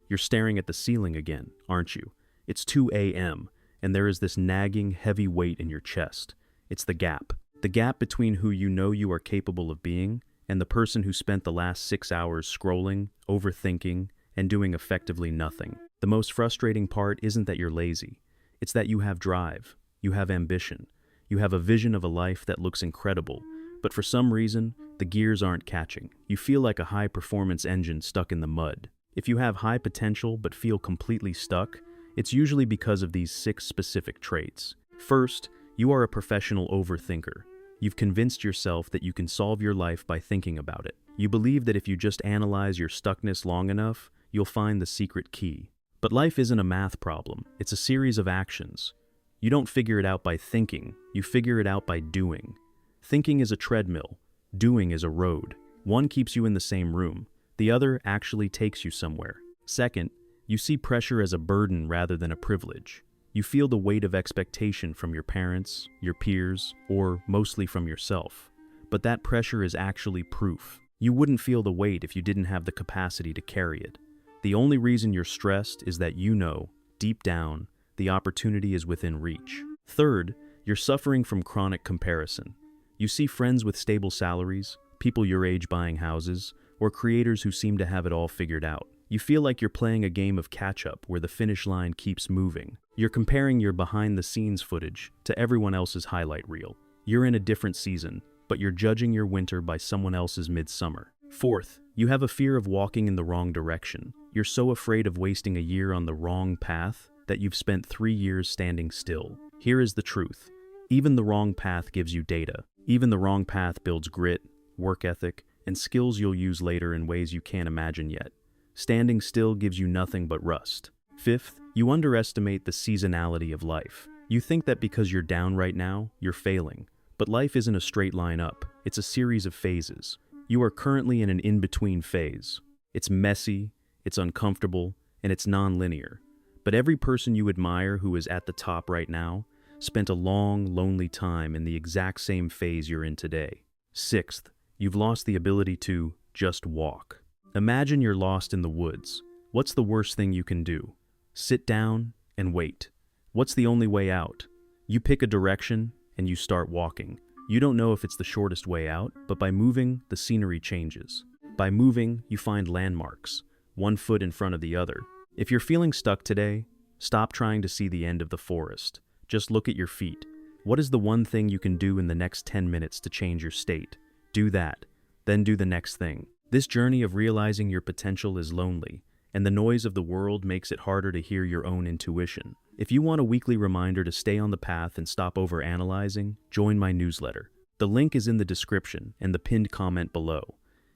You're staring at the ceiling again, aren't you? It's 2 a.m., and there is this nagging, heavy weight in your chest. It's the gap. The gap between who you know you are capable of being and the person who spent the last 6 hours scrolling, overthinking, and doing effectively nothing. The most frustrating part isn't that you're lazy. It's that you have drive, you have ambition, you have a vision of a life that looks incredible, but for some reason, the gears aren't catching. You feel like a high-performance engine stuck in the mud. If you have high potential but feel completely stuck, it's usually because of these 6 specific traits. First, you are a professional overthinker. You've convinced yourself that you can solve your life by thinking about it. You believe that if you just analyze your stuckness long enough, you'll find the secret key. But life isn't a math problem, it's a series of actions. You don't figure it out by thinking, you figure it out by doing. Thinking is a treadmill, doing is a road. One keeps you in the same room, the other actually takes you somewhere. Second, you see pressure as a burden rather than a privilege. You feel the weight of expectation from your parents, your peers, or mostly from yourself. But that pressure is actually proof. You wouldn't feel the weight if you didn't have the capacity to carry it. The only reason you're stressed is that you know, deep down, the opportunity is within reach. Third, you're suffering from chronic comparison. You see friends with stable salaries, people your age buying houses, or creators who seem to have it all figured out. You feel like you're playing a game of catch-up where the finish line keeps moving. You're comparing your behind-the-scenes footage to everyone else's highlight reel. You're in a different season, but you're judging your winter by someone else's midsummer. Fourth, you have a fear of walking in the wrong direction. You're so afraid of wasting a year on the wrong path that you've spent 3 years standing still. Here is the truth. Even the wrong path gives you data. Even the wrong path builds grit, work ethic, and skills you'll use later in ways you can't imagine yet. Standing still gives you nothing but rust. Fifth, you underestimate the seasonality of life. You think that because you're down right now, you're failing. But life isn't a straight line up, it's a series of phases. You are currently in an in-between phase. It's messy, it's uncomfortable, and it's non-linear. But every person you admire who is at the top right now spent a long, lonely time in the exact same phase you're in today. Sixth, you've lost the ability to just walk. Imagine you're lost in the woods. What's the worst thing you can do? Sit down and wait. What's the only way out? You pick a direction and you start walking. You don't know if it's the shortest way out, but by moving, the scenery changes. By moving, you find landmarks, one foot in front of the other. If you're feeling stuck today, stop trying to see the end of the forest. Just look at your feet. What is the one thing you can do in the next 10 minutes to change your state? Do that, then do the next thing. This journey of realizing your potential is lonely, and the noise of the world makes it harder to hear your own intuition. If you want a weekly reminder to stay on the path and stop overanalyzing, join my newsletter. The link is in the description and the pinned comment below.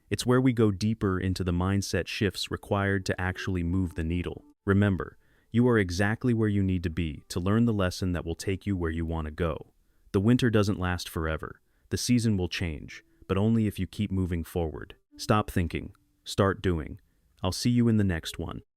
It's where we go deeper into the mindset shifts required to actually move the needle. Remember, you are exactly where you need to be to learn the lesson that will take you where you want to go. The winter doesn't last forever. The season will change, but only if you keep moving forward. Stop thinking. Start doing. I'll see you in the next one.